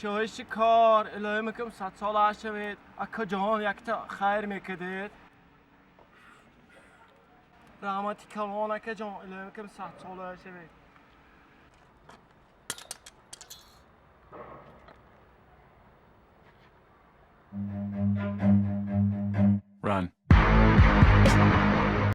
شایش کار الهی میکنم 100 سال عرش شوید اکا جان یک تا خیر میکدید رحمتی کلان اکا جان الهی میکنم 100 سال عرش شوید